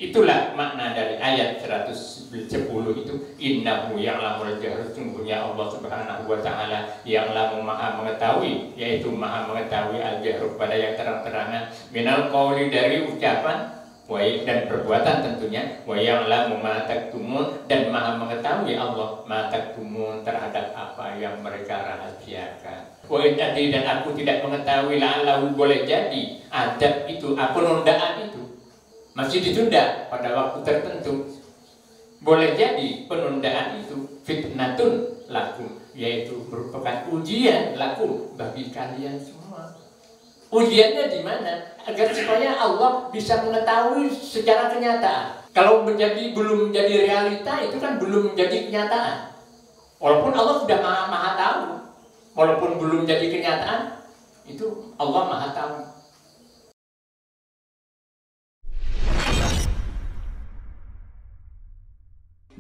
Itulah makna dari ayat 110 itu, innahu ya'lamul jahra, sungguhnya Allah Subhanahu wa taala ya'lamu, maha mengetahui, yaitu maha mengetahui al-jahru pada yang terang-terangan, minal qauli dari ucapan, wa dan perbuatan tentunya, wa ya'lamu ma taktumun, dan maha mengetahui Allah ma taktumun terhadap apa yang mereka rahasiakan. Wa jadi, dan aku tidak mengetahui, la'allahu, boleh jadi adab itu, penundaan itu masih ditunda pada waktu tertentu. Boleh jadi penundaan itu fitnatun lakum, yaitu merupakan ujian lakum bagi kalian semua. Ujiannya di mana? Agar supaya Allah bisa mengetahui secara kenyataan. Kalau belum menjadi realita, itu kan belum menjadi kenyataan. Walaupun Allah sudah maha tahu, walaupun belum jadi kenyataan, itu Allah maha tahu.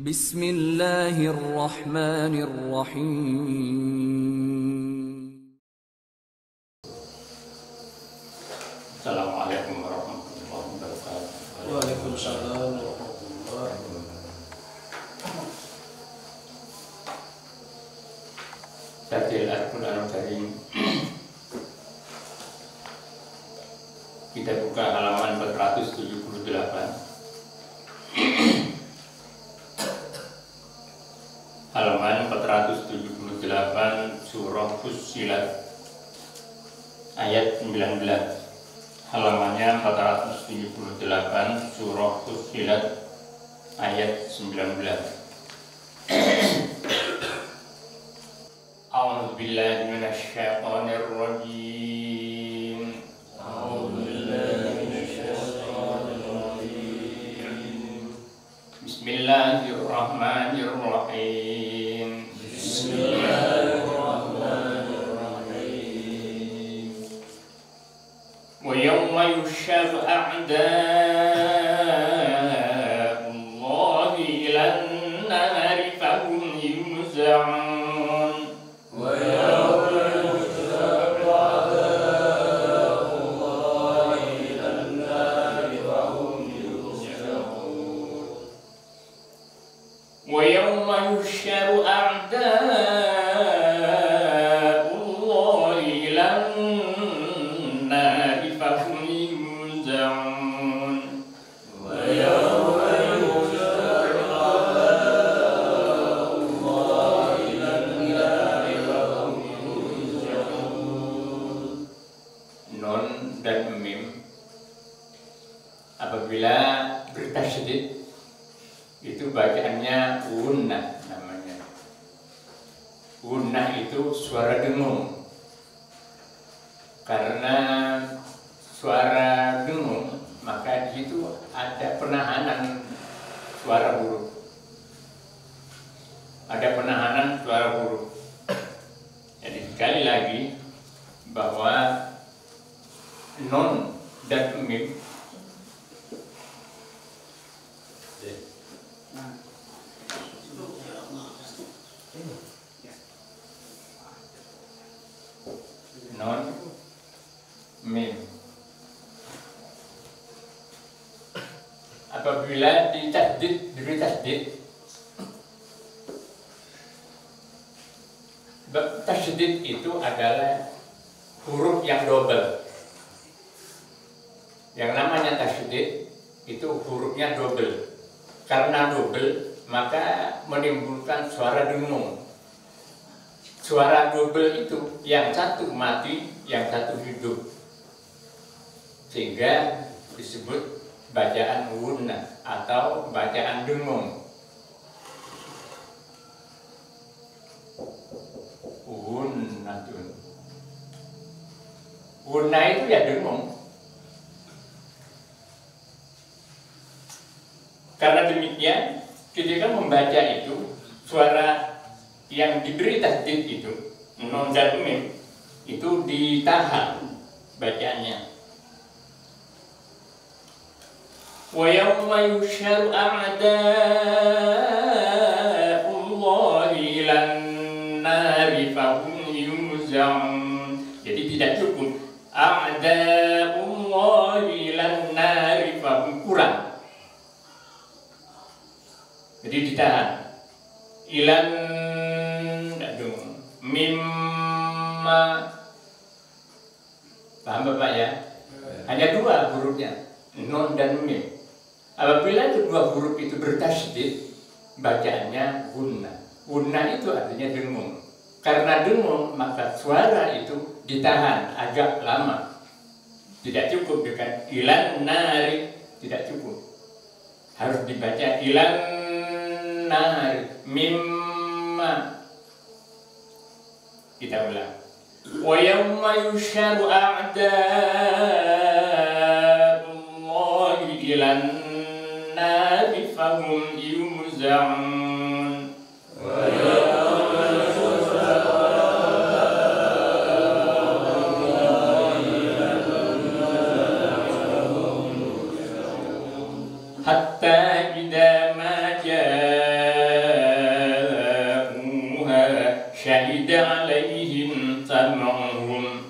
Bismillahirrahmanirrahim. Assalamualaikum warahmatullahi wabarakatuh. Waalaikumsalam warahmatullahi wabarakatuh. Tafsir Al-Quran Karim. Kita buka halaman 478. Halaman 478 surah Fussilat ayat 19. Halamannya 478 surah Fussilat ayat 19. A'udzu billahi minasy syaithanir rajim. Bismillahirrahmanirrahim. Wa yawma yushab a'da'ullahi ilan nari fahum yuz'un. ويوم يحشر أعداء الله إلى النار فهم يوزعون. ويوم يحشر أعداء الله إلى النار فهم يوزعون. Nun dan mim apabila bertasydid itu bacaannya unnah namanya. Unnah itu suara dengung. Karena suara dengung, maka di situ ada penahanan suara huruf. Ada penahanan suara huruf. Jadi sekali lagi bahwa nun dan mim non mim apabila diberi tasdid, tasdid itu adalah huruf yang double. Yang namanya tasdid itu hurufnya double. Karena double maka menimbulkan suara dengung. Suara double itu yang satu mati, yang satu hidup, sehingga disebut bacaan gunnah atau bacaan dengung. Gunnatun. Gunnah itu ya dengung. Karena demikian, ketika membaca itu suara yang diberi tasdid itu nun dan mim itu ditahan bacaannya. Wa yawma yushar a'da'ullahi ilan nari fahum yuz'un. Jadi tidak cukup a'da'ullahi ilan nari fahum, kurang. Jadi ditahan. Ilan mimma, paham Bapak ya? Hanya dua hurufnya, nun dan mim. Apabila kedua huruf itu bertasydid, bacaannya gunna. Gunna itu artinya dengung. Karena dengung, maka suara itu ditahan agak lama. Tidak cukup dengan ilan nari, tidak cukup. Harus dibaca ilan nari mimma. Kita ulang. Wa yawma yusharu a'da'ullahi ilan nari fahum yuza'un. Hatta idza ma ja'uha syahida 'alaihim sam'uhum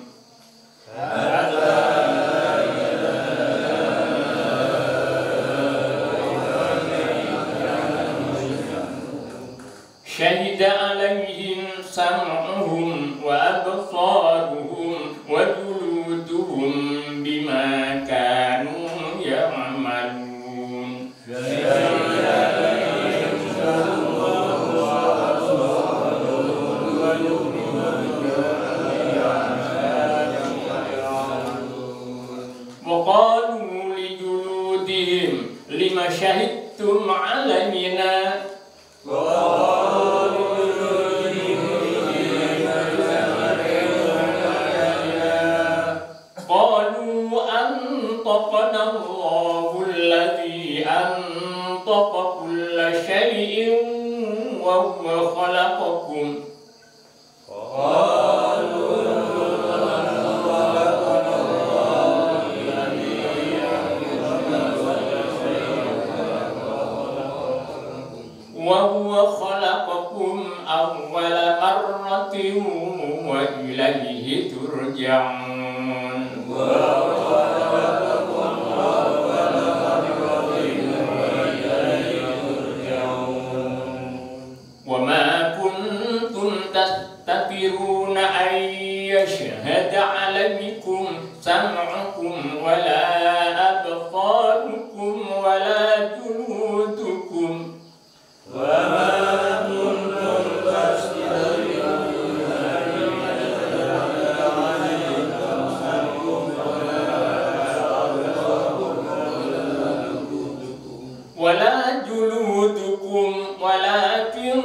syahida 'alaihim sam'uhum wa absaruhum wa juluduhum bima kanu ya'malun. وقالوا لجلودهم لما شهدتم علينا قالوا أنطقنا الله الذي أنطق كل شيء وهو خلقكم وهو خلقكم أول مرة وإليه ترجعون. وما كنتم تستترون أن يشهد عليكم سمعكم ولا أبصاركم ولا جلودكم ولكن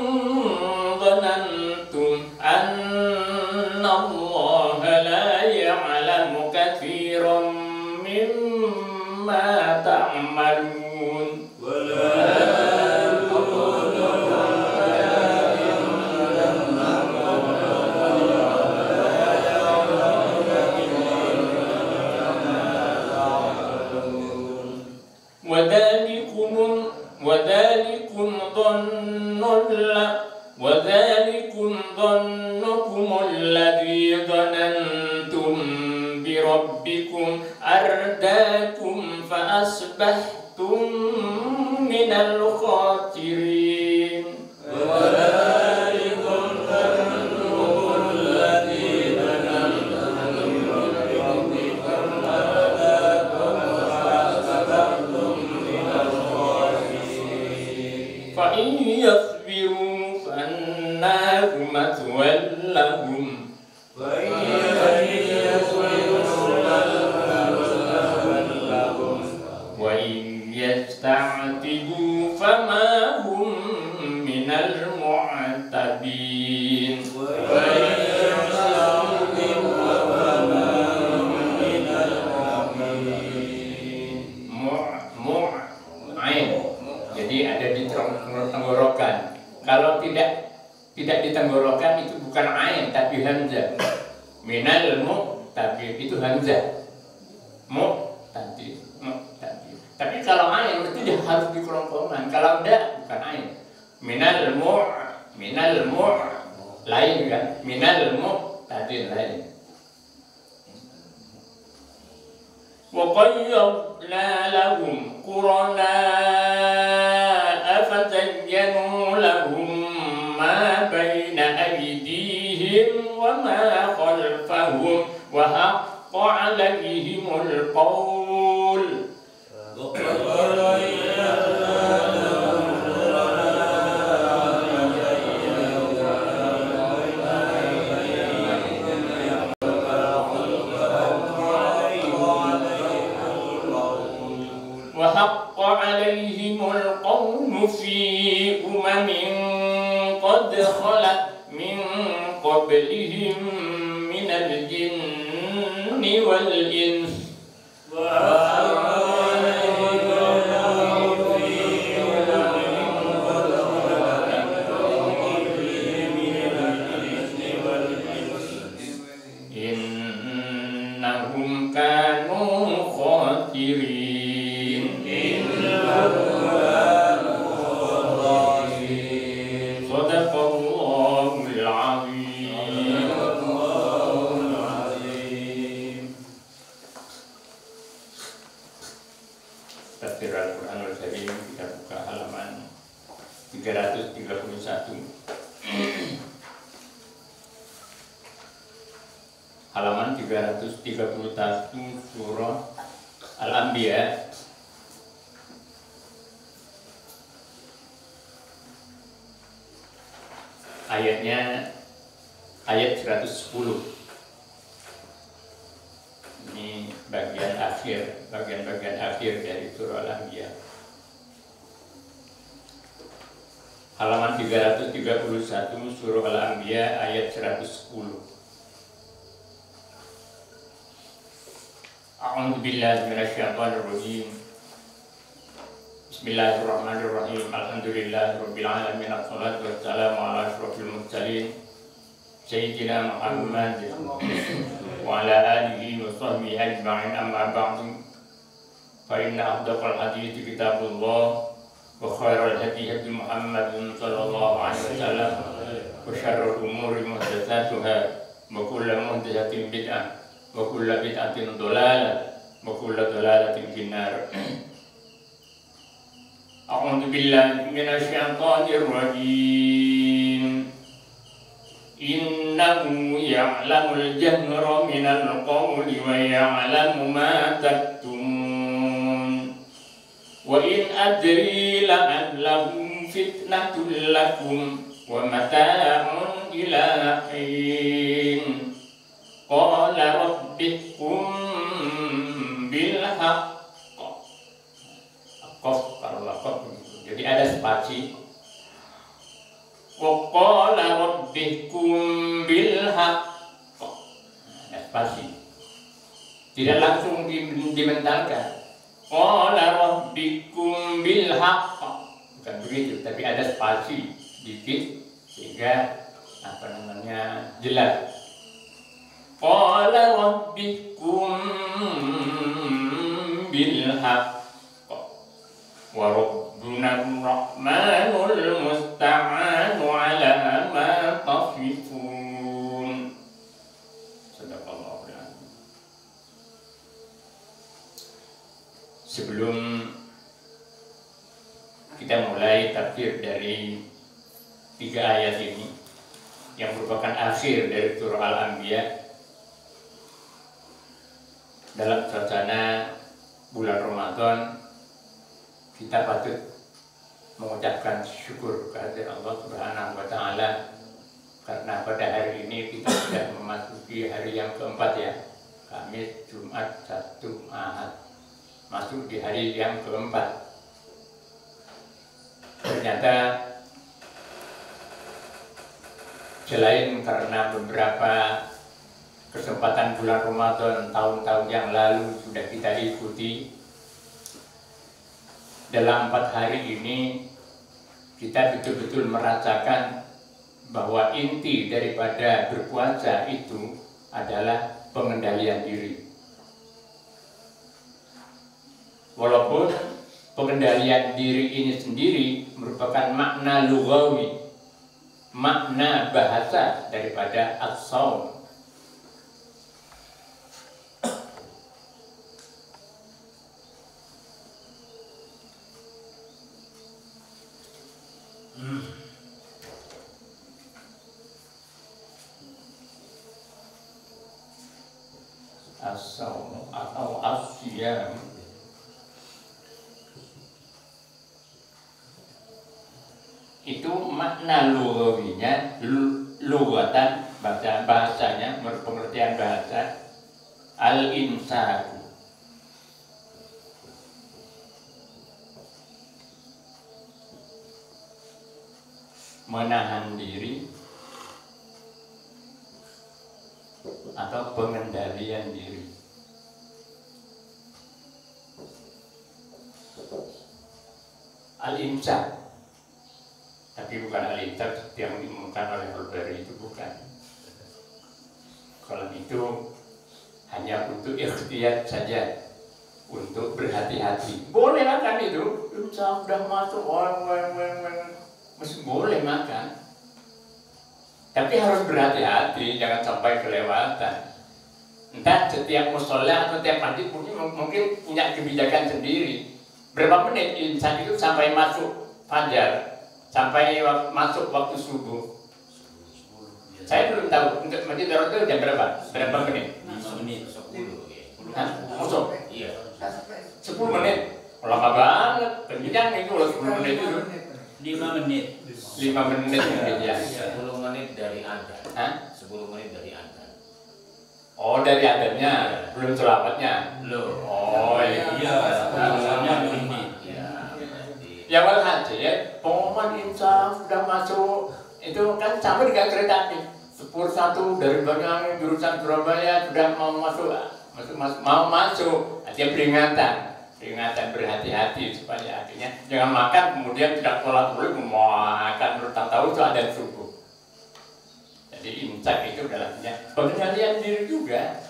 ظننتم أن الله لا يعلم كثيرا مما تعملون. وذلكم ظنكم الذي ظننتم بربكم أرداكم فأصبحتم من الخاسرين. فإن يصبروا فالنار مثوى لهم وإن يستعتبوا فما هم من المعتبين. Jadi ada di tenggorokan. Kalau tidak di tenggorokan itu bukan ain tapi hamzah. Minal mu'tabir itu hamzah. Mu'tabir. Tapi kalau ain itu dia harus di kerongkongan. Kalau enggak bukan ain. Minal lain kan. Minal mu'tabir lain. وَقَيَّضْنَا لَهُمْ قُرَنَاءَ فَزَيَّنَ حق عليهم القول في أمم قد خلت من قبلهم من الجن والإنس إنهم كانوا خاسرين صدق الله العظيم. Tafsir Al-Quranul Karim, kita buka halaman 331. Halaman 331 surah Al-Anbiya. Ayatnya ayat 110. Ini bagian akhir, bagian-bagian akhir dari surah Al-Anbiya. Halaman 331 surah Al-Anbiya ayat 110. A'udzu billahi minasyaitonir rajim. Bismillahirrahmanirrahim. Alhamdulillahirabbil alamin. Wassalatu wassalamu ala asyrofil mursalin sayyidina Muhammad wa ala alihi wa sahbihi ajma'in. Amma ba'du. Fa inna asdaqal hadithi kitabullah wa khairal hadi hadi Muhammadin sallallahu alaihi wasallam wa syarrul umuri muhdatsatuha wa kullu muhdatsatin bid'ah wa kullu bid'atin dhalalah wa kullu dhalalatin finnar. A'udzu billahi minasyaitonir rajim. Innahu ya'lamul jahra minal qawli wa ya'lamu ma taktumun. Wa in adri la'allahu fitnatul lakum wa mata'un ila hin. Qala rabbikum bil haqq. Jadi ada spasi. Wa qala rabbikum bil haqq. Ada spasi. Tidak langsung dimentalkan. Qala rabbikum bil haqq. Bukan begitu, tapi ada spasi dikit sehingga jelas. Qala rabbikum bil haqq wa rabbuna ar-rahmanul musta'anu ala ma tasifun. Sadaqallahul azim. Sebelum kita mulai tafsir dari 3 ayat ini yang merupakan akhir dari surah Al-Anbiya, dalam suasana bulan Ramadan, kita patut mengucapkan syukur kehadirat Allah Subhanahu wa Ta'ala, karena pada hari ini kita sudah memasuki hari yang keempat ya, Kamis, Jumat, Sabtu, Ahad, masuk di hari yang keempat. Ternyata selain karena beberapa kesempatan bulan Ramadan tahun-tahun yang lalu sudah kita ikuti, dalam 4 hari ini kita betul-betul merasakan bahwa inti daripada berpuasa itu adalah pengendalian diri. Walaupun pengendalian diri ini sendiri merupakan makna lughawi, makna bahasa daripada as-shaum. As-shaum atau as-siyam itu makna lughawinya, lughatan, bahasanya, pengertian bahasa, al-imsak, menahan diri, atau pengendalian diri. Al-imsak, tapi bukan al-imsak yang diumumkan oleh Al-Bari, itu bukan. Kalau itu hanya untuk ikhtiar saja, untuk berhati-hati. Boleh makan itu, sudah masuk masih boleh makan. Tapi harus berhati-hati, jangan sampai kelewatan. Entah setiap musola atau setiap masjid mungkin punya kebijakan sendiri. Berapa menit insan itu sampai masuk fajar, sampai masuk waktu subuh. Saya belum tahu untuk Masjid Darul itu jam berapa? Berapa menit? 5 menit, 10. Masuk? Iya. 10 menit? Lama banget. Kenyang itu loh 10 menit itu. 5 menit. 5 menit ya. 10 menit dari Anda. Hah? 10 menit dari Anda. Oh, dari adanya, belum selamatnya. Loh. Oh iya. Iya. Menit. Iya. Ya walhasil, pengumuman insaf sudah masuk. Itu kan sama dengan kereta api. Sepur 1 dari Banyuwangi jurusan Surabaya sudah mau masuk. Dia peringatan berhati-hati supaya akhirnya jangan makan kemudian tidak sholat dulu makan bertahun-tahun itu ada subuh. Jadi imsak itu artinya pengendalian diri juga.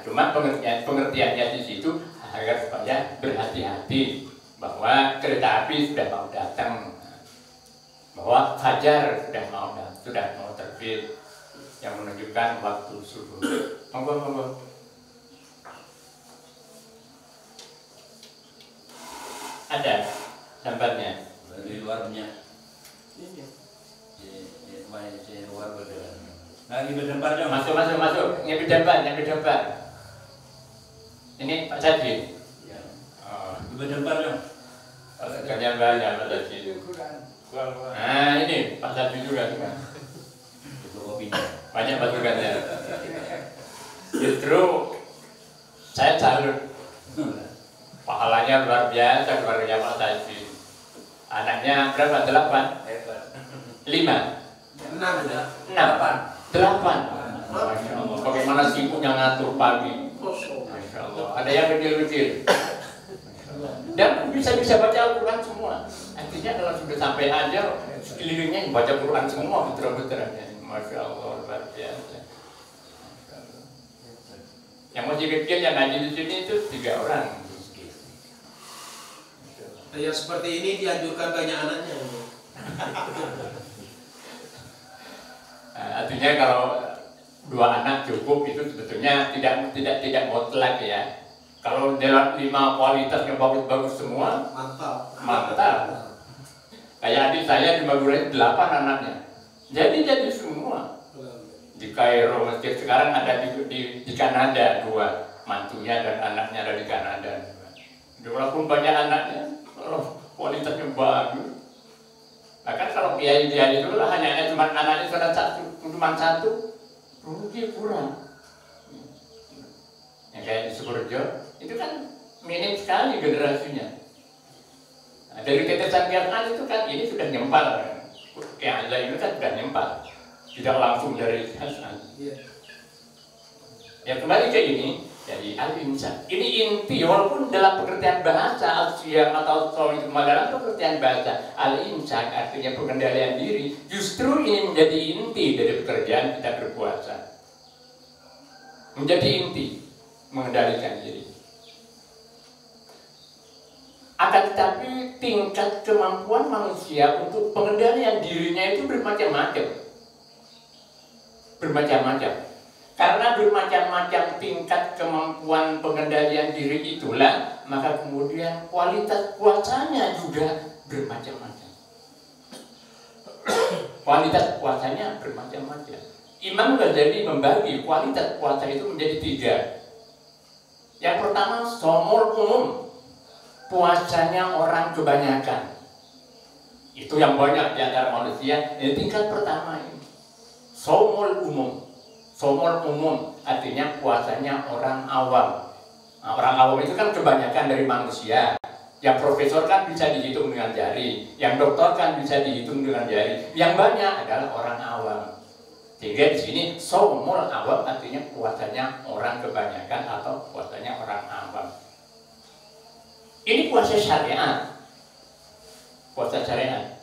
Cuma pengertiannya di situ agar supaya berhati-hati bahwa kereta api sudah mau datang, bahwa fajar sudah mau terbit yang menunjukkan waktu subuh. Monggo. Ada gambarnya Dari luarnya. Luar berdepan. Lagi berdepan dong. Masuk. Yang berdepan. Ini Pak Sajid. Ya. Berdepan dong. Pasukannya banyak Pak Sajid. Nah ini Pak Sajid juga. Banyak pasukannya. Justru saya salut. Pahalanya luar biasa keluarga Pak Sajid. Anaknya berapa? 8? 5? 6. 8. Masya Allah. Bagaimana sibuknya ngatur pagi. Masya Allah. Ada yang kecil-kecil. Dan bisa baca Al-Quran semua. Artinya kalau sudah sampai aja sekelilingnya baca Quran semua putra-putranya. Masya Allah luar biasa. Yang masih kecil yang ngaji di sini itu 3 orang. Yang seperti ini dianjurkan banyak anaknya. Artinya kalau 2 anak cukup itu sebetulnya tidak mutlak ya. Kalau dalam 5 kualitasnya bagus-bagus semua, mantap. Kayak adik saya di Madura 8 anaknya. Jadi semua. Di Kairo masjid sekarang ada di Kanada 2, mantunya dan anaknya ada di Kanada. Walaupun banyak anaknya, kalau kualitasnya bagus. Bahkan kalau kiai itu hanya cuma anaknya cuma satu, rugi kurang. Yang kayak di Sukorejo itu kan minim sekali generasinya. Nah, dari tetesan Kiai itu kan ini sudah nyempal. Kiai ini kan sudah nyempal, tidak langsung dari Hasan. Ya kembali ke ini. Jadi al-imsak ini inti, walaupun dalam pengertian bahasa al-siyam atau soal itu dalam pengertian bahasa al-imsak artinya pengendalian diri, justru ini menjadi inti dari pekerjaan kita berpuasa. Menjadi inti mengendalikan diri. Akan tetapi tingkat kemampuan manusia untuk pengendalian dirinya itu bermacam-macam. Karena bermacam-macam tingkat kemampuan pengendalian diri itulah, maka kemudian kualitas puasanya juga bermacam-macam. Kualitas puasanya bermacam-macam. Imam Ghazali membagi kualitas puasa itu menjadi 3. Yang pertama, shaumul umum, puasanya orang kebanyakan. Itu yang banyak di antara manusia. Ini tingkat pertama ini. Shaumul umum. Shaumul umum artinya puasanya orang awam. Nah, orang awam itu kan kebanyakan dari manusia. Yang profesor kan bisa dihitung dengan jari, yang doktor kan bisa dihitung dengan jari. Yang banyak adalah orang awam. Sehingga di sini saumul awam artinya puasanya orang kebanyakan atau puasanya orang awam. Ini puasa syariat. Puasa syariat.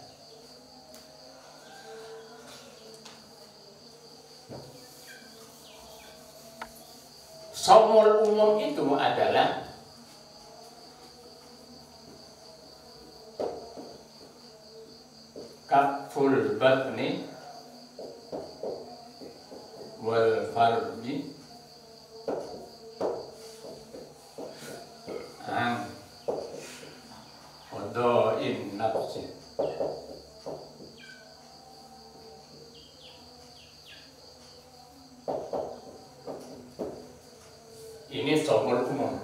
Saumul umum itu adalah kaful batni wal farji an qada'in nafsi. Ini saumul umum.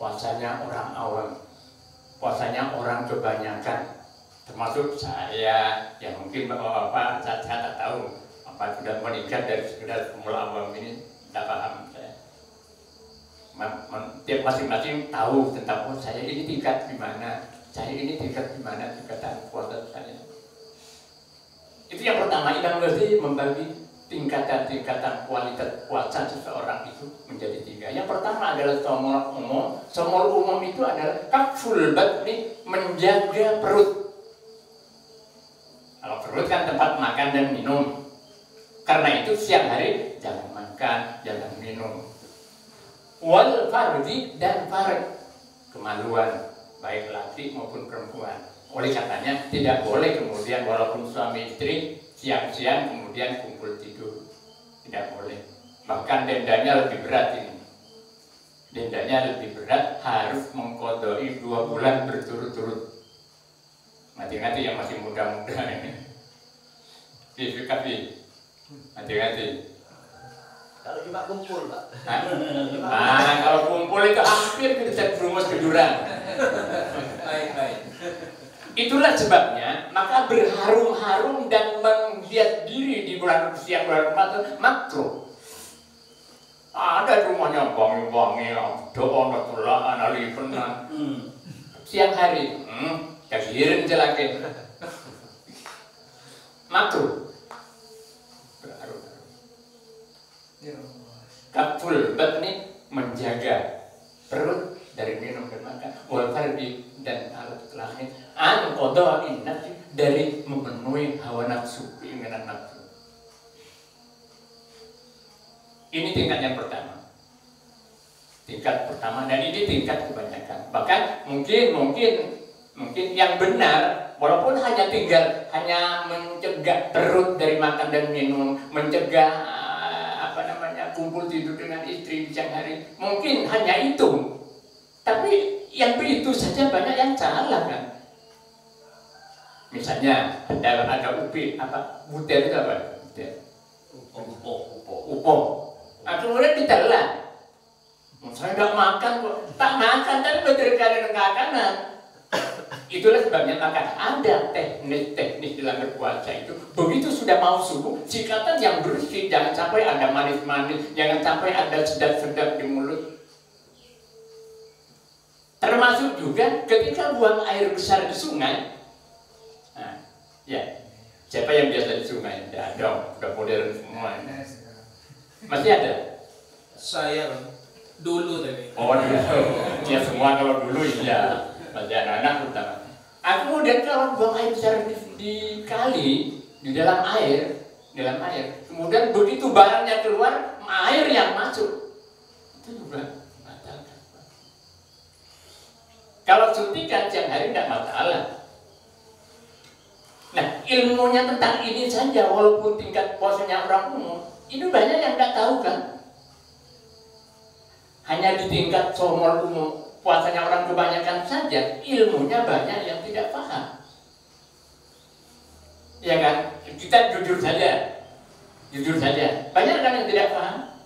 Puasanya orang awam, puasanya orang kebanyakan, termasuk saya yang mungkin bapak-bapak saya tak tahu apa sudah meningkat dari sekedar saumul awam ini, tidak paham saya. Tiap masing-masing tahu tentang saya ini tingkat di mana, saya ini tingkat di mana tingkatan puasa saya. Itu yang pertama, Imam Ghazali membagi tingkatan kualitas puasa seseorang itu menjadi 3. Yang pertama adalah saumul umum. Saumul umum itu adalah kaful batni, menjaga perut. Kalau perut kan tempat makan dan minum. Karena itu siang hari jangan makan, jangan minum. Wal farji, dan farj, kemaluan baik laki maupun perempuan. Oleh katanya tidak boleh kemudian walaupun suami istri siang-siang kemudian kumpul tidur, tidak boleh. Bahkan dendanya lebih berat ini. Dendanya lebih berat, harus mengkodoi 2 bulan berturut-turut. Hati-hati yang masih muda-muda ini. Hati-hati. Kalau cuma kumpul, Pak. Kalau kumpul itu hampir kita berumus ke jurang. Baik. Itulah sebabnya maka berharum-harum dan menghias diri di bulan siang bulan Ramadan makruh. Ada rumahnya wangi-wangi, doa tulaan, alifanan. Siang hari, kafirin celake. Makruh. Berharum-harum. Kaful batni, menjaga perut dari minum dan makan, wal farji, dan alat kelamin, an qada'in nafsi, dari memenuhi hawa nafsu, keinginan nafsu. Ini tingkat yang pertama. Tingkat pertama, dan ini tingkat kebanyakan. Bahkan mungkin yang benar, walaupun hanya mencegah perut dari makan dan minum, mencegah kumpul tidur dengan istri di siang hari, mungkin hanya itu. Tapi yang begitu saja banyak yang salah kan. Misalnya ada upi, butir itu apa? Butir. Upo. Kemudian ditelan. Saya tidak makan kok. Tak makan tapi berkali makanan. Itulah sebabnya maka ada teknis dalam berpuasa itu. Begitu sudah mau subuh, sikatan yang bersih, jangan sampai ada manis-manis, jangan sampai ada sedap-sedap di mulut. Termasuk juga ketika buang air besar di sungai. Nah, ya, siapa yang biasa di sungai? Tidak ada, udah modern semua. Masih ada? Saya dulu tadi. Oh, dulu. Ya semua kalau dulu ya, masih anak-anak terutama. Kemudian kalau buang air besar di kali, di dalam air, kemudian begitu barangnya keluar, air yang masuk, itu juga batalkan. Kalau suntikan siang hari tidak masalah. Nah, ilmunya tentang ini saja, walaupun tingkat puasanya orang umum, itu banyak yang tidak tahu kan. Hanya di tingkat saumul umum, puasanya orang kebanyakan saja, ilmunya banyak yang tidak paham. Ya kan? Kita jujur saja. Banyak kan yang tidak paham.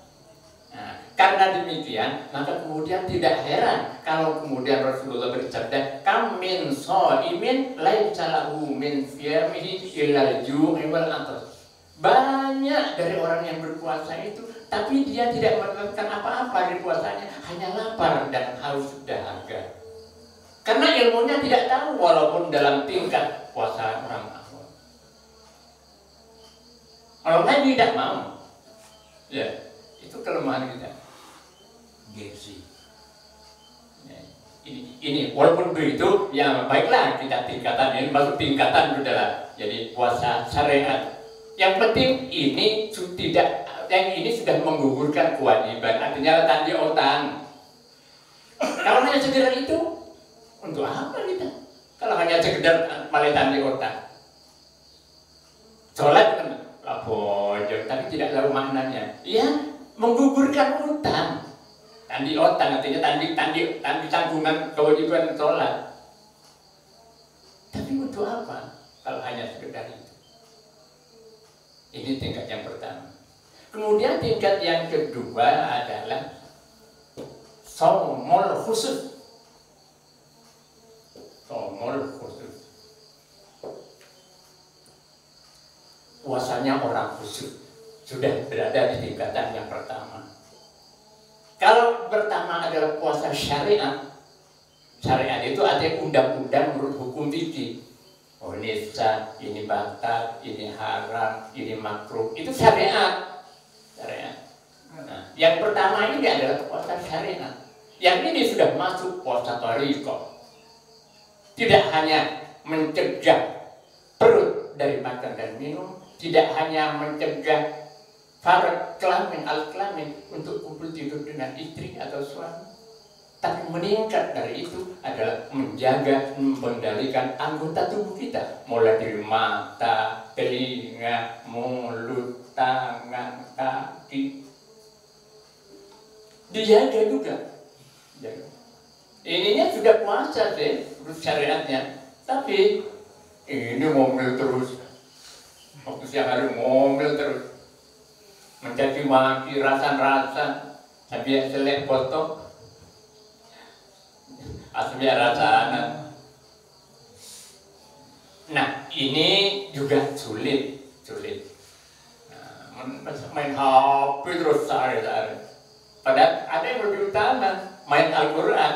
Nah, karena demikian, maka kemudian tidak heran kalau kemudian Rasulullah bersabda, "Kam min shaimin laisa lahu min siyamihi illal ju'i wal 'atash." Banyak dari orang yang berpuasa itu tapi dia tidak mendapatkan apa-apa dari puasanya, hanya lapar dan haus dahaga. Karena ilmunya tidak tahu walaupun dalam tingkat puasa orang awam. Orang lain tidak mau. Ya, itu kelemahan kita. Gengsi. Ini walaupun begitu, ya baiklah kita tingkatan ini masuk tingkatan adalah jadi puasa syariat. Yang penting ini tidak, yang ini sudah menggugurkan kewajiban, artinya tandi otang. Kalau hanya sekedar itu, untuk apa kita? Kalau hanya sekedar malah tandi otang, sholat kan lapor, tapi tidak tahu maknanya. Ya, menggugurkan utang. Tandi otang artinya tandi tanggungan kewajiban sholat. Tapi untuk apa? Kalau hanya sekedar itu. Ini tingkat yang pertama. Kemudian tingkat yang kedua adalah shaumul khusus. Shaumul khusus. Puasanya orang khusus. Sudah berada di tingkatan yang pertama. Kalau pertama adalah puasa syariat, syariat itu artinya undang-undang menurut hukum fikih. Oh ini sah, ini batal, ini haram, ini makruh, itu syariat. Syariat. Nah, yang pertama ini adalah puasa syariat. Yang ini sudah masuk puasa thariqah. Tidak hanya mencegah perut dari makan dan minum, tidak hanya mencegah farad kelamin al-kelamin untuk kumpul tidur dengan istri atau suami, tapi meningkat dari itu adalah menjaga, mengendalikan anggota tubuh kita, mulai dari mata, telinga, mulut, tangan, kaki, dijaga juga. Ininya sudah puasa sih, syariatnya, tapi ini ngomel terus, waktu siang hari ngomel terus. Mencaci maki, rasan-rasan, sampai selek foto, aslinya rasanan. Nah, ini juga sulit. Nah, main HP terus sehari-hari. Padahal ada yang lebih utama, main Al-Quran.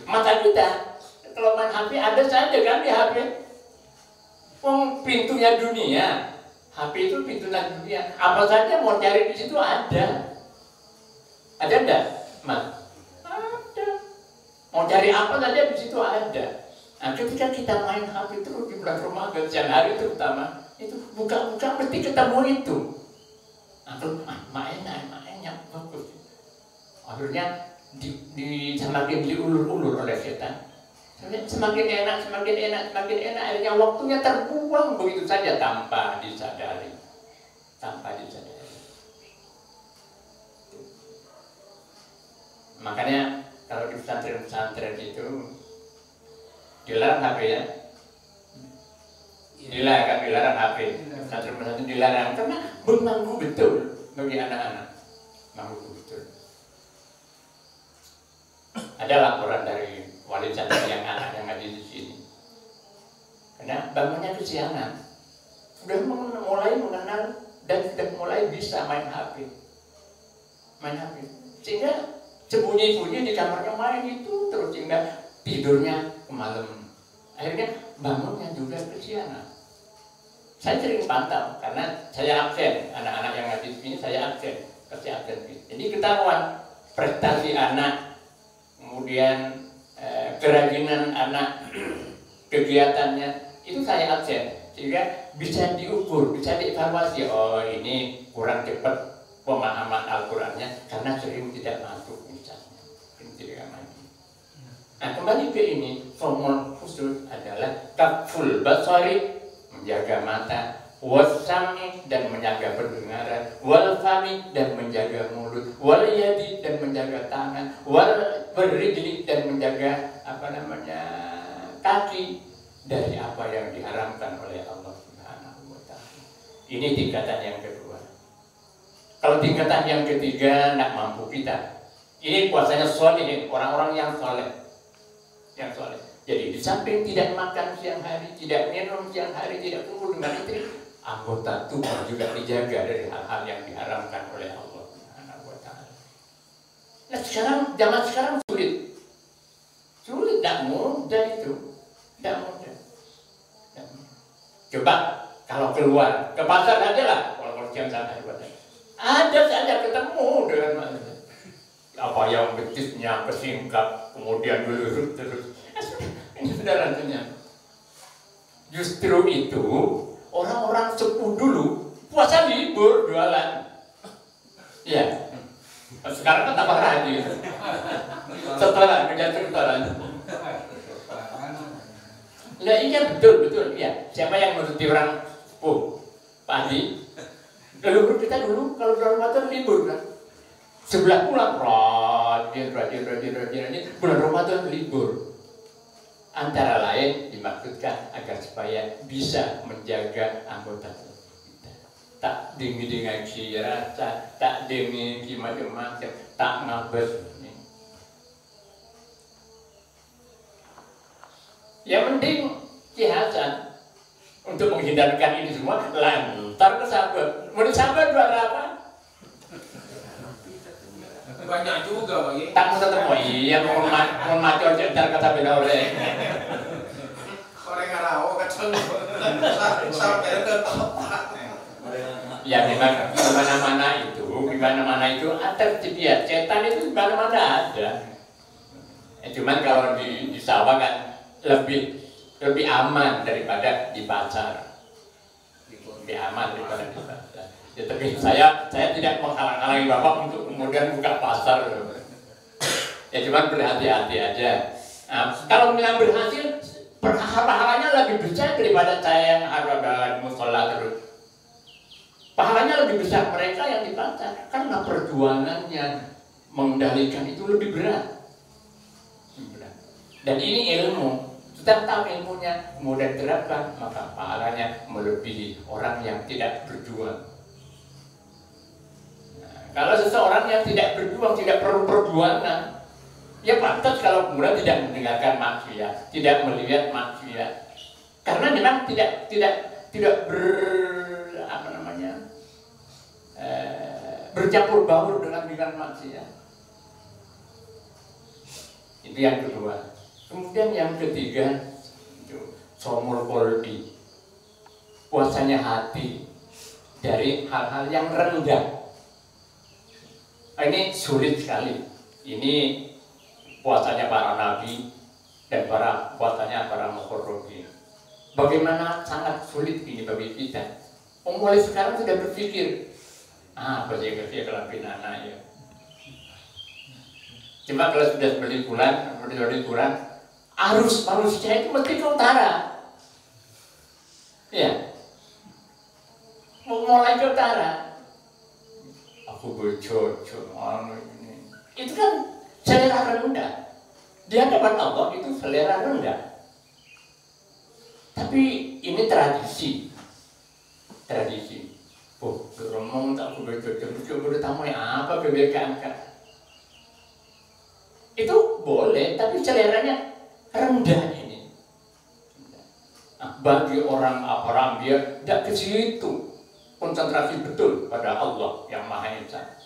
Mata kita, kalau main HP ada saja kan di HP. Pintunya dunia, HP itu pintunya dunia. Apa saja mau cari di situ ada. Ada enggak, Mas? Ada. Mau cari apa saja di situ ada. Nah, ketika kita main HP terus di bulan Ramadan, siang hari terutama, itu buka-buka mesti ketemu itu. Nah, terus enak, bagus. Akhirnya semakin diulur-ulur oleh setan. Semakin enak, akhirnya waktunya terbuang begitu saja tanpa disadari. Makanya kalau di pesantren itu dilarang HP ya. Dilarang HP. Pesantren dilarang karena mengganggu betul bagi anak-anak. Mengganggu betul. Ada laporan dari wali santri yang anak yang ngaji di sini. Karena bangunnya kesiangan, sudah mulai mengenal dan sudah mulai bisa main HP. Sehingga sembunyi-sembunyi di kamarnya main itu terus sehingga tidurnya ke malam. Akhirnya bangunnya juga kesiangan. Saya sering pantau karena saya absen, anak-anak yang ngaji di sini saya absen, kasih absen. Jadi ketahuan prestasi anak, kemudian kerajinan anak, kegiatannya itu saya absen sehingga bisa diukur, bisa dievaluasi. Oh ini kurang cepat pemahaman Al-Qurannya karena sering tidak masuk misalnya, tidak maju. Nah kembali ke ini, shaumul khusus adalah kaful basari, menjaga mata, wasami dan menjaga pendengaran, wal fami dan menjaga mulut, wal yadi dan menjaga tangan, wal berrijli dan menjaga kaki dari apa yang diharamkan oleh Allah Subhanahu wa Ta'ala. Ini tingkatan yang kedua. Kalau tingkatan yang ketiga tidak mampu kita. Ini puasanya sholihin, orang-orang yang soleh. Jadi di samping tidak makan siang hari, tidak minum siang hari, tidak kumpul dengan istri, anggota tubuh juga dijaga dari hal-hal yang diharamkan oleh Allah Subhanahu wa Ta'ala. Nah zaman sekarang sulit, tidak mudah itu, tidak mudah. Coba kalau keluar ke pasar aja lah, kalau jam santai ada saja ketemu dengan apa yang betisnya kesingkap, kemudian gelurut terus. Ini saudara tanya. Justru itu orang-orang sepuh dulu puasa libur jualan. Ya. Sekarang kan tambah rajin. Setoran, kerja setoran. Nah iya betul ya. Siapa yang menuruti orang sepuh? Pak Adi. Leluhur kita dulu kalau bulan Ramadan libur kan. Sebelah pulang rajin. Bulan Ramadan libur. Antara lain dimaksudkan agar supaya bisa menjaga anggota kita. Tak demi dengan rasa, tak demi macam-macam, tak ngabes. Yang penting Ki Hasan untuk menghindarkan ini semua lantar ke sahabat. Menurut sahabat buat apa? Banyak juga bagi. Tak mau ketemu, iya mau mati aja ntar kata beda oleh. Orang ngarau kacau. Sampai ke tempat. Ya memang di mana-mana itu ada tersedia. Setan itu di mana-mana ada. Cuman kalau di sawah kan lebih aman daripada di pasar. Lebih aman daripada di pasar. Ya, tapi saya tidak menghalang-halangi Bapak untuk kemudian buka pasar. Ya cuman berhati-hati aja. Nah, kalau memang berhasil, pahalanya lebih besar daripada saya yang harus musola terus. Pahalanya lebih besar mereka yang di pasar karena perjuangannya mengendalikan itu lebih berat. Dan ini ilmu. Kita tahu ilmunya, kemudian terapkan, maka pahalanya melebihi orang yang tidak berjuang. Nah, kalau seseorang yang tidak berjuang, tidak perlu perjuangan, ya pantas kalau kemudian tidak mendengarkan maksiat, tidak melihat maksiat, karena memang tidak bercampur baur dengan maksiat. Itu yang kedua. Kemudian yang ketiga, somul kolbi, puasanya hati dari hal-hal yang rendah. Ini sulit sekali. Ini puasanya para nabi dan puasanya para muqarrabin. Bagaimana sangat sulit ini bagi kita. Mulai sekarang sudah berpikir, apa sih kalau anak ya. Cuma kalau sudah berliburan, arus manusia itu mesti ke utara. Ya. Mulai ke utara. Aku berjojo ini. Itu kan selera rendah. Di hadapan Allah itu selera rendah. Tapi ini tradisi. Oh, ngomong tak aku berjojo bertamu apa kebekaan kan? Itu boleh, tapi seleranya rendah ini. Nah, bagi orang dia tidak ke situ, konsentrasi betul pada Allah yang Maha Esa.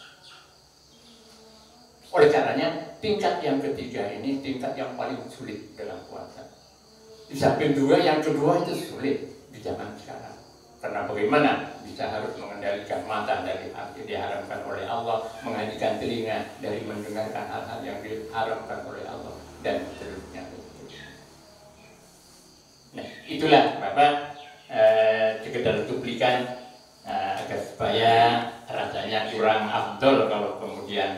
Oleh karenanya tingkat yang ketiga ini tingkat yang paling sulit dalam puasa. Di samping yang kedua itu sulit di zaman sekarang. Karena bagaimana bisa harus mengendalikan mata dari hal yang diharamkan oleh Allah, mengalihkan telinga dari mendengarkan hal-hal yang diharamkan oleh Allah, dan seterusnya. Nah, itulah Bapak sekedar cuplikan agar supaya rasanya kurang afdol kalau kemudian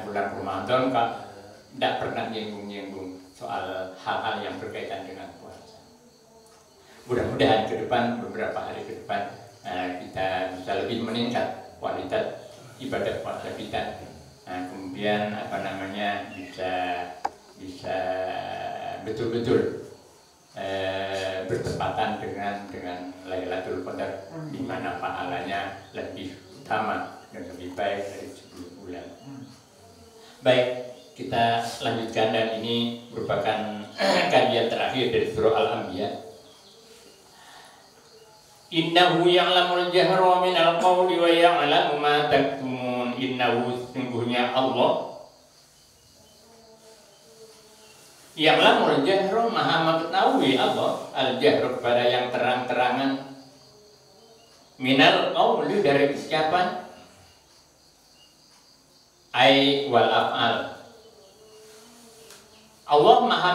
bulan Ramadan tidak pernah nyinggung-nyinggung soal hal-hal yang berkaitan dengan puasa. Mudah-mudahan ke depan, beberapa hari ke depan, kita bisa lebih meningkat kualitas ibadah puasa kita. Kemudian bisa betul-betul bertepatan dengan Lailatul Qadar, di mana pahalanya lebih utama dan lebih baik dari 10 bulan. Baik, kita lanjutkan, dan ini merupakan kajian terakhir dari surah Al-Anbiya. Innahu ya'lamul jahra minal qawli wa ya'lamu ma taktumun. Innahu, sungguhnya Allah, ya'lamul jahra, maha mengetahui Allah, al-jahra pada yang terang-terangan, minal qawli dari ucapan, ai wal af'al. Allah maha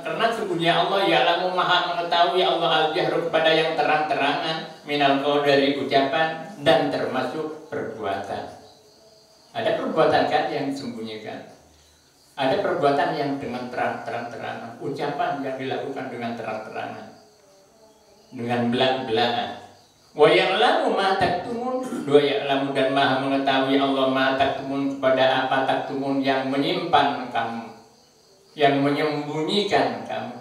karena sungguhnya Allah ya'lamu, maha mengetahui Allah al-jahru pada yang terang-terangan, minal qaul dari ucapan dan termasuk perbuatan. Ada perbuatan kan yang disembunyikan, ada perbuatan yang dengan terang-terangan, ucapan yang dilakukan dengan terang-terangan, dengan belak-belakan. Wa ya'lamu ma taktumun, wa ya'lamu dan maha mengetahui Allah ma taktumun kepada apa taktumun yang menyimpan kamu, yang menyembunyikan kamu,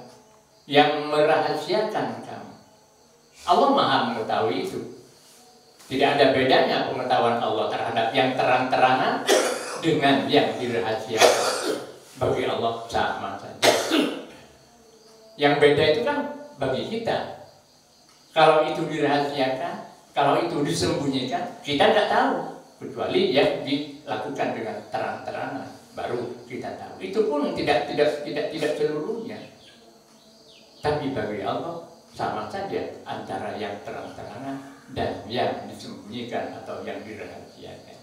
yang merahasiakan kamu. Allah maha mengetahui itu. Tidak ada bedanya pengetahuan Allah terhadap yang terang-terangan dengan yang dirahasiakan. Bagi Allah sama saja. Yang beda itu kan bagi kita. Kalau itu dirahasiakan, kalau itu disembunyikan, kita tidak tahu. Kecuali yang dilakukan dengan terang-terangan, baru kita tahu. Itu pun tidak seluruhnya. Tapi bagi Allah sama saja antara yang terang-terangan dan yang disembunyikan atau yang dirahasiakan.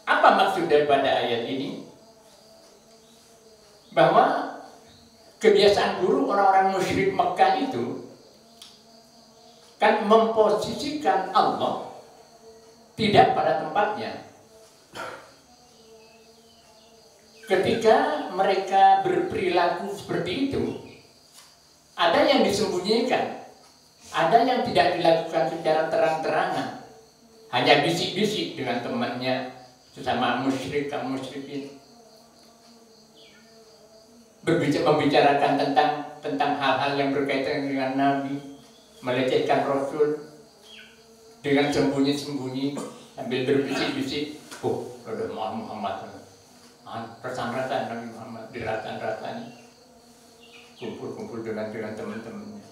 Apa maksud daripada ayat ini? Bahwa kebiasaan buruk orang-orang musyrik Mekah itu kan memposisikan Allah tidak pada tempatnya. Ketika mereka berperilaku seperti itu, ada yang disembunyikan, ada yang tidak dilakukan secara terang-terangan, hanya bisik-bisik dengan temannya sesama musyrik, kaum musyrikin, membicarakan tentang hal-hal yang berkaitan dengan Nabi, melecehkan Rasul dengan sembunyi-sembunyi sambil berbisik-bisik. Oh, ada Muhammad, persanratan Nabi Muhammad diratan-ratani, kumpul-kumpul dengan teman-temannya.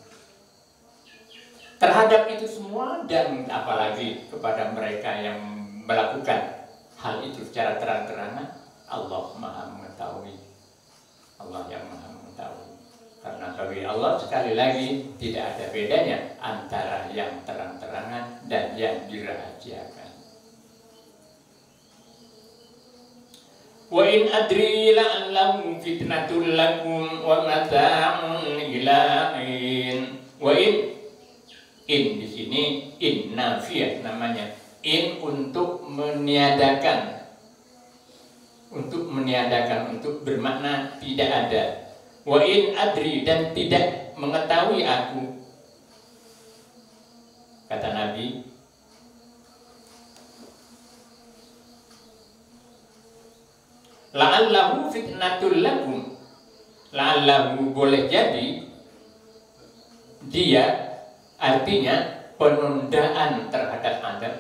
Terhadap itu semua dan apalagi kepada mereka yang melakukan hal itu secara terang-terangan, Allah maha mengetahui. Allah yang maha mengetahui. Karena bagi Allah sekali lagi tidak ada bedanya antara yang terang-terangan dan yang dirahasiakan. Wa in adri la'allahu fitnatul lakum wa mata'un ila in. Wa in di sini in nafiyah namanya. In untuk meniadakan, untuk bermakna tidak ada. Wa in adri dan tidak mengetahui aku. Kata Nabi, la'allahu fitnatul lakum. La'allahu boleh jadi dia artinya penundaan terhadap Anda.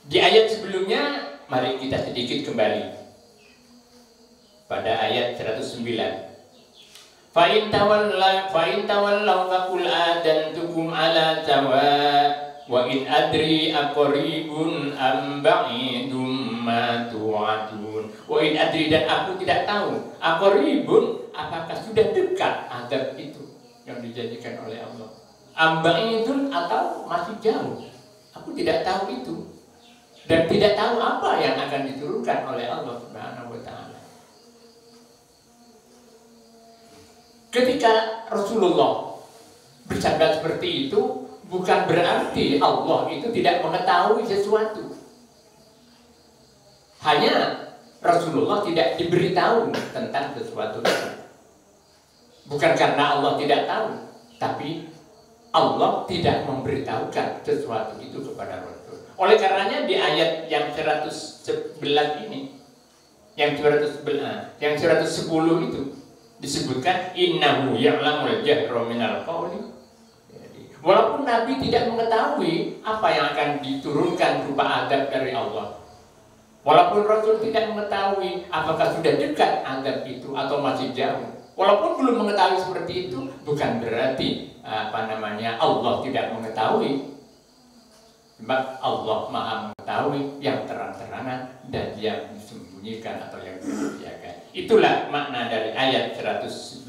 Di ayat sebelumnya, mari kita sedikit kembali pada ayat 109. Fa'in tawallaw faqul adantukum ala sawa wa in adri aqribun am ba'idum ma tu'adun. Wa in adri dan aku tidak tahu, aqribun apakah sudah dekat azab itu yang dijanjikan oleh Allah, am ba'idun atau masih jauh. Aku tidak tahu itu. Dan tidak tahu apa yang akan diturunkan oleh Allah Subhanahu wa Ta'ala. Ketika Rasulullah bersabda seperti itu, bukan berarti Allah itu tidak mengetahui sesuatu. Hanya Rasulullah tidak diberitahu tentang sesuatu itu. Bukan karena Allah tidak tahu, tapi Allah tidak memberitahukan sesuatu itu kepada Rasul. Oleh karenanya di ayat yang 111 ini, yang 110 itu disebutkan innahu ya'lamul jahra minal qawli. Walaupun Nabi tidak mengetahui apa yang akan diturunkan berupa adab dari Allah, Walaupun Rasul tidak mengetahui apakah sudah dekat azab itu atau masih jauh. Walaupun belum mengetahui seperti itu, bukan berarti Allah tidak mengetahui. Sebab Allah Maha mengetahui yang terang-terangan dan yang disembunyikan atau yang dirahasiakan. Itulah makna dari ayat 110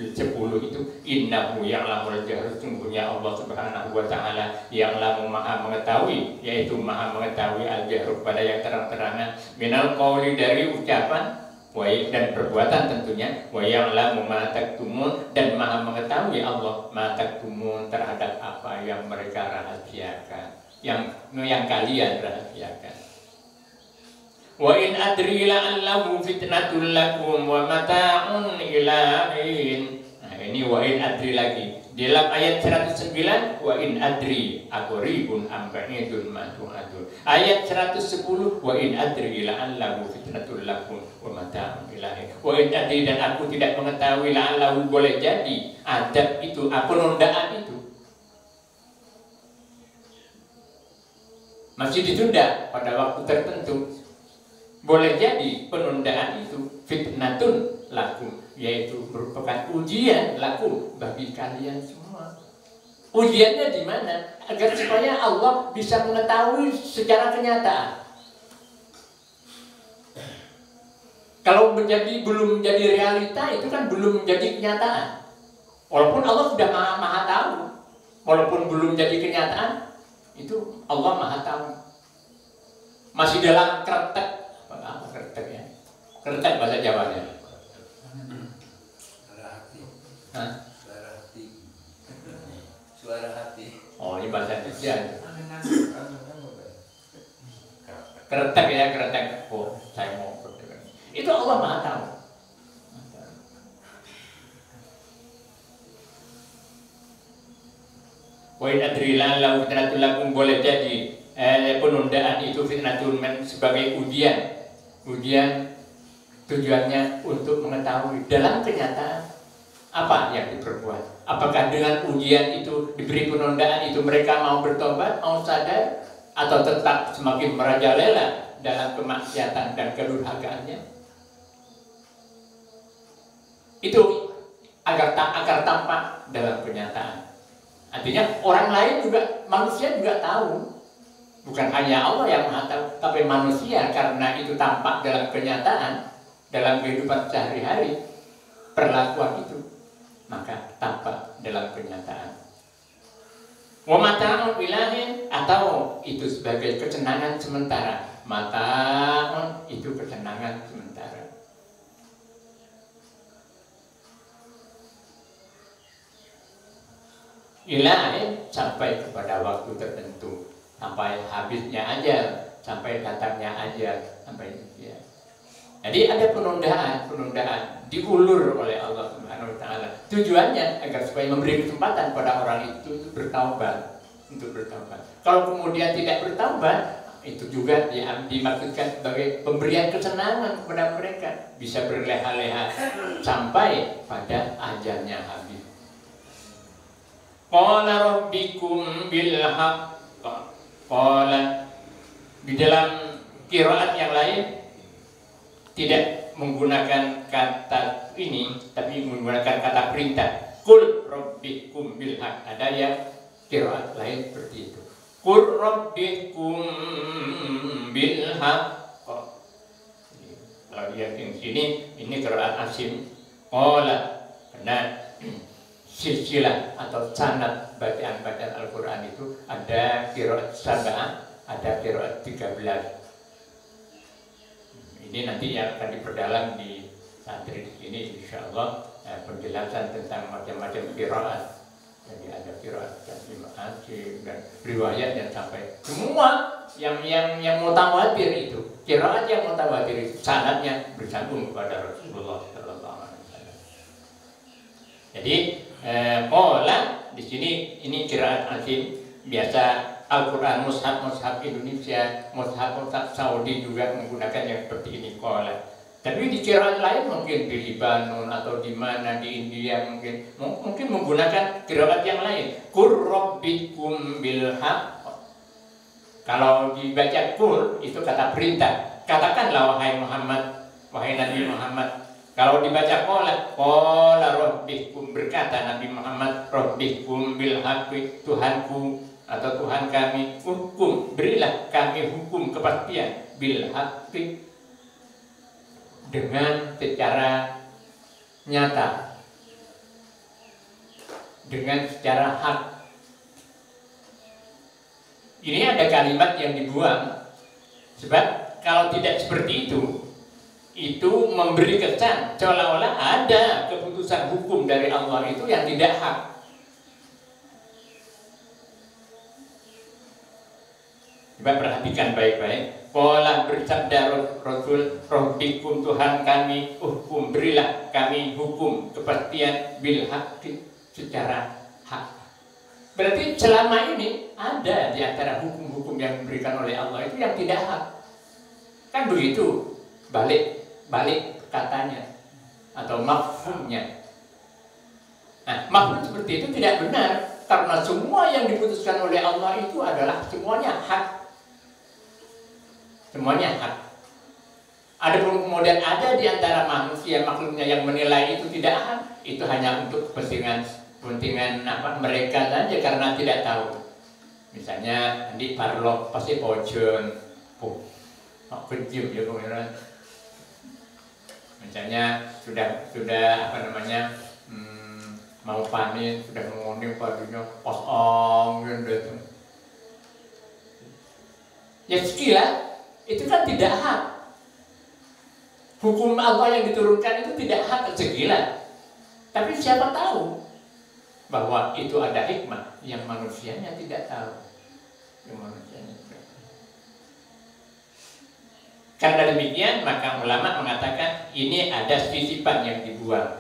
itu. Innahu ya'lamul jahra, sungguhnya Allah Subhanahu wa taala ya'lamu, Maha mengetahui, yaitu Maha mengetahui al-jahru pada yang terang-terangan, minal qauli dari ucapan dan perbuatan tentunya, wa ya'lamu ma taktumun, dan Maha mengetahui Allah ma taktumun terhadap apa yang mereka rahasiakan, yang kalian rahasiakan. Wa in adri la'allahu fitnatul lakum wa mata'un ila hin. Nah, ini wa in adri lagi. Di dalam ayat 109, wa in adri aqribun am ba'idun ma tu'adun. Ayat 110, wa in adri la'allahu fitnatul lakum wa mata'un ila hin. Wa in adri, dan aku tidak mengetahui, la'allahu, boleh jadi adab itu, penundaan itu masih ditunda pada waktu tertentu. Boleh jadi penundaan itu fitnatun lakum, yaitu merupakan ujian lakum bagi kalian semua. Ujiannya di mana? Agar supaya Allah bisa mengetahui secara kenyataan. Kalau belum menjadi realita, itu kan belum menjadi kenyataan. Walaupun Allah sudah maha tahu, walaupun belum jadi kenyataan, itu Allah maha tahu. Masih dalam kretek. Apa kretek ya? Kretek bahasa Jawanya. Suara hati. Hah? Suara hati. Suara hati. Oh, ini bahasa Indonesia. Kretek ya, kretek. Oh, saya mau kretek. Itu Allah maha tahu. Wa in adri la'allahu fitnatul lakum, boleh jadi penundaan itu fitnatun sebagai ujian. Ujian tujuannya untuk mengetahui dalam kenyataan apa yang diperbuat. Apakah dengan ujian itu, diberi penundaan itu, mereka mau bertobat, mau sadar, atau tetap semakin merajalela dalam kemaksiatan dan kedurhakaannya. Itu agar tampak dalam kenyataan. Artinya orang lain juga, manusia juga tahu. Bukan hanya Allah yang maha tahu, tapi manusia, karena itu tampak dalam kenyataan, dalam kehidupan sehari-hari, perlakuan itu, maka tampak dalam kenyataan. Wa mata'un ilahin, atau itu sebagai kesenangan sementara. Mata'un itu kesenangan sementara. Ilahin sampai kepada waktu tertentu. Sampai habisnya aja, sampai datangnya aja, sampai ya. Jadi ada penundaan diulur oleh Allah Subhanahu wa taala. Tujuannya agar supaya memberi kesempatan pada orang itu bertaubat, untuk bertaubat. Kalau kemudian tidak bertaubat, itu juga dimaksudkan sebagai pemberian kesenangan kepada mereka, bisa berleha-leha sampai pada ajalnya habis. Qala rabbikum bil haqq. Qala, di dalam qiraat yang lain tidak menggunakan kata ini, tapi menggunakan kata perintah. Qul rabbikum bil haqq. Ada yang qiraat lain seperti itu. Qul rabbikum bil haqq. Kalau lihat di sini, ini qiraat Asim. Qala, karena silsilah atau sanad bacaan-bacaan Al-Quran itu ada qiraat sab'ah, ada qiraat 13. Ini nanti yang akan diperdalam di santri di sini, insyaallah, penjelasan tentang macam-macam qiraat. Jadi ada qiraat Asim dan riwayat yang sampai semua yang mutawatir itu, qiraat yang mutawatir itu sanadnya bersambung kepada Rasulullah sallallahu alaihi wasallam. Jadi qala di sini ini qiraat Asim. Biasa Al-Quran mushaf Indonesia, mushaf Saudi juga menggunakan yang seperti ini qala. Tapi di qiraat lain mungkin di Libanon atau di mana di India mungkin menggunakan qiraat yang lain. Qur rabbikum bil haqq. Kalau dibaca qul itu kata perintah. katakanlah wahai Muhammad, wahai Nabi Muhammad. Kalau dibaca qala rabbikum, berkata Nabi Muhammad, rabbikum bil haqqi, Tuhanku atau Tuhan kami, hukum, berilah kami hukum kepastian, bil haqqi, dengan secara nyata, dengan secara hak. Ini ada kalimat yang dibuang, sebab kalau tidak seperti itu memberi kesan seolah-olah ada keputusan hukum dari Allah itu yang tidak hak. Coba perhatikan baik-baik. Qala, bersabda Rasul, rabbikum, Tuhan kami, hukum, berilah kami hukum kepastian bil haqqi, secara hak. Berarti selama ini ada di antara hukum-hukum yang diberikan oleh Allah itu yang tidak hak. Kan begitu balik katanya atau mafhumnya. Nah, mafhum seperti itu tidak benar, karena semua yang diputuskan oleh Allah itu adalah semuanya hak. Semuanya hak. Adapun kemudian ada di antara manusia makhluknya yang menilai itu tidak hak, itu hanya untuk kepentingan mereka saja karena tidak tahu. Misalnya di parlok pasti pojon, kejim ya kemudian. Misalnya sudah mau panen, sudah menguning padunya kosong gitu. Ya sekilas itu kan tidak hak. Hukum Allah yang diturunkan itu tidak hak sekilas. Tapi siapa tahu bahwa itu ada hikmah yang manusianya tidak tahu. Karena demikian maka ulama mengatakan ini ada sisipan yang dibuang.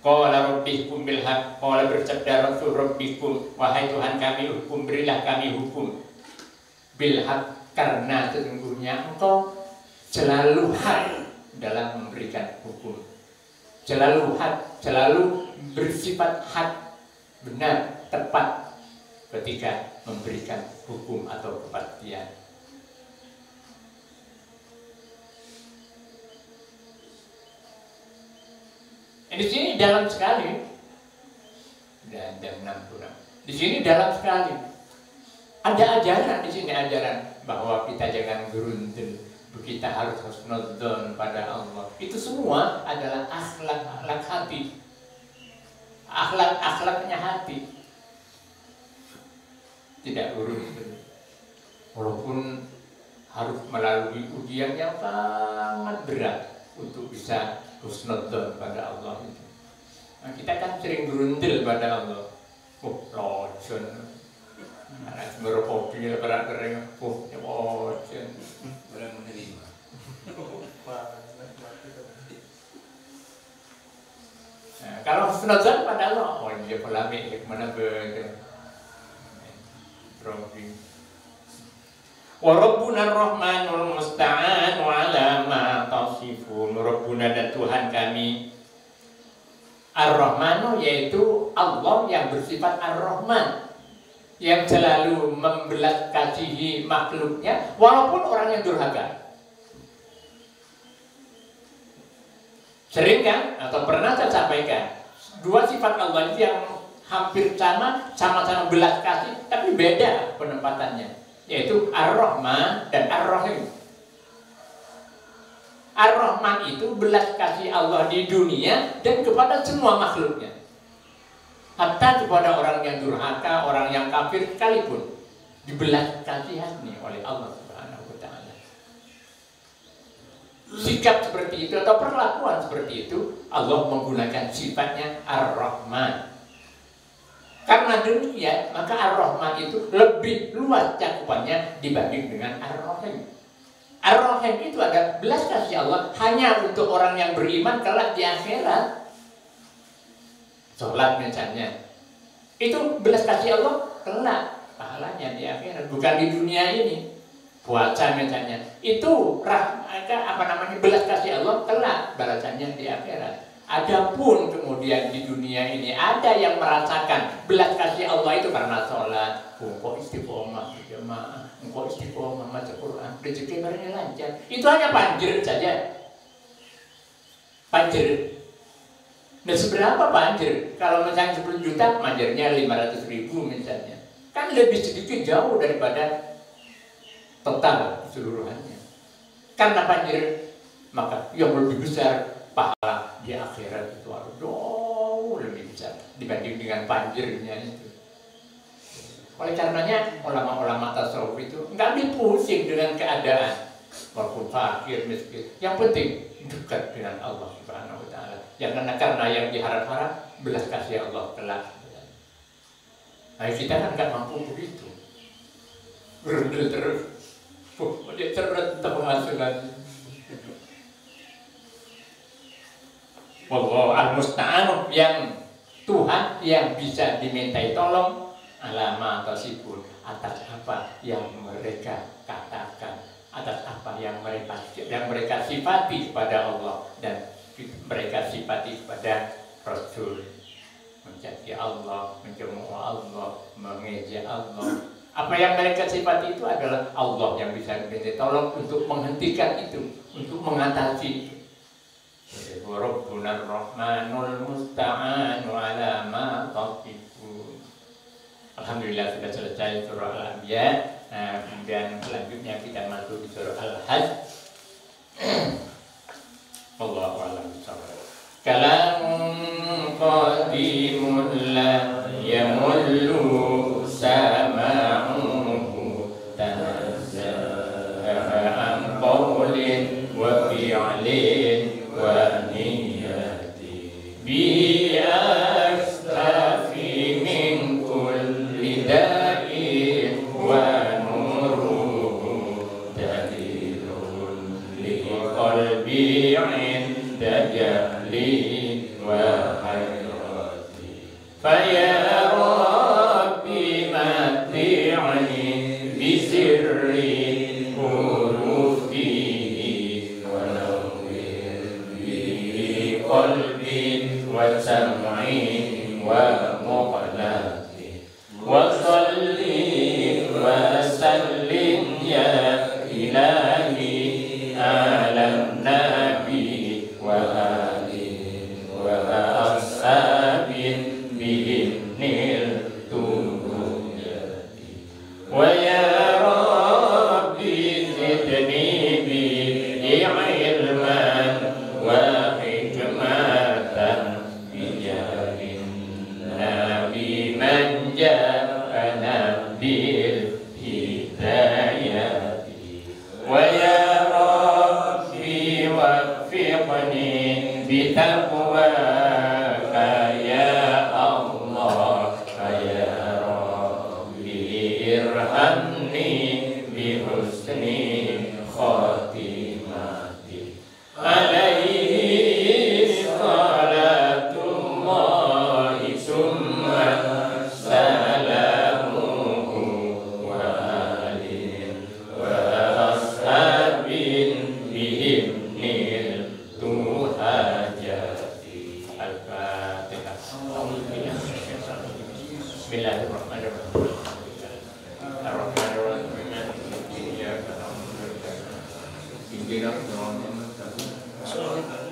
Qala rabbikum bil haqq, qala bersabda Rasul rabbikum, wahai Tuhan kami, hukum, berilah kami hukum bil haqq, karena sesungguhnya Engkau selalu hak dalam memberikan hukum. Selalu hak, selalu bersifat hak, benar, tepat ketika memberikan hukum atau kepastian. Di sini dalam sekali, dan jam 6 kurang. Di sini dalam sekali. Ada ajaran di sini, ajaran bahwa kita jangan gerundel, kita harus husnudzon pada Allah. Itu semua adalah akhlak hati, akhlaknya hati. Tidak gerundel, walaupun harus melalui ujian yang sangat berat untuk bisa husnudzon pada Allah itu. Nah, kita kan sering gerundel pada Allah. Lojon, anak berkopi, berat kering, ya lojon, Orang menerima. Nah, kalau husnudzon pada Allah, oh dia pelami, mana begitu. Trofi. Wa rabbuna ar-rahmanul musta'an ala ma tasifun. Rabbuna, dan Tuhan kami Ar-Rahmanu, yaitu Allah yang bersifat Ar-Rahman, yang selalu membelas kasihi makhluknya walaupun orang yang durhaka. Sering kan atau pernah saya sampaikan, dua sifat Allah itu yang hampir sama-sama belas kasih tapi beda penempatannya, yaitu Ar-Rahman dan Ar-Rahim. Ar-Rahman itu belas kasih Allah di dunia dan kepada semua makhluknya, hatta kepada orang yang durhaka, orang yang kafir sekalipun dibelas kasihani oleh Allah Subhanahu wa Ta'ala. Sikap seperti itu atau perlakuan seperti itu Allah menggunakan sifatnya Ar-Rahman. Karena demikian maka Ar-Rahman itu lebih luas cakupannya dibanding dengan Ar-Rahim. Ar-Rahim itu ada belas kasih Allah hanya untuk orang yang beriman kelak di akhirat. Sholat misalnya, itu belas kasih Allah kelak pahalanya di akhirat, bukan di dunia ini. Puasa misalnya, itu belas kasih Allah kelak balasannya di akhirat. Adapun kemudian di dunia ini ada yang merasakan belas kasih Allah itu karena sholat, kok istiqomah berjamaah, kok istiqomah baca Quran, rezeki barangnya lancar. Itu hanya banjir saja. Banjir. Nah seberapa banjir? Kalau misalnya 10 juta, banjirnya 500.000 misalnya. Kan lebih sedikit jauh daripada total keseluruhannya. Karena banjir, maka yang lebih besar pahala di akhirat itu harus jauh lebih besar dibanding dengan banjirnya itu. Oleh karenanya ulama-ulama tasawuf itu nggak dipusing dengan keadaan walaupun fakir miskin. Yang penting dekat dengan Allah Subhanahu Wa Taala. Yang karena yang diharap-harap belas kasih Allah kelak. Nah kita kan nggak mampu begitu. Berundul terus, dia seret penghasilan. Wallahu al-musta'an, yang Tuhan yang bisa dimintai tolong alama atau sibuk atas apa yang mereka katakan, atas apa yang mereka sifati kepada Allah dan mereka sifati kepada Rasul. Mencaci Allah, mencemooh Allah, mengeja Allah. Apa yang mereka sifati itu adalah Allah yang bisa dimintai tolong untuk menghentikan itu, untuk mengatasi itu. Rabbuna ar-Rahmanul Musta'anu ala ma tasifun. Alhamdulillah sudah selesai surah Al-Anbiya. Kemudian selanjutnya kita masuk di surah Al-Hajj. Wallahu a'lam bishawab. Kalamun qadimun la yamullu sama'uhu tanazzaha an qawlin wa fi'lin wa niyati bi astafi min kulli da'in wa nuruhu dalilun li qalbi 'inda jahli wa hayrati faya rabbi mati'ni bi sirri hurufihi wa qalbi wa sam'i wa muqallati wa salli wa sallim ya ilahi ala nabi wa alihi wa ashabin bihinnil tuhuyati wa ya rabbi zidni bi ilman wa man ja'ana bil hidayati wa ya rabbi waffiqni bi taqwaka ya Allah ya rabbi irhamni bi husni khatimati alaihi salatullahi summa salamuhu wa alin wa ashabin bihimnil tuhajati. Al-Fatihah. Bismillahirrahmanirrahim. Ar-Rahmanir-Rahim.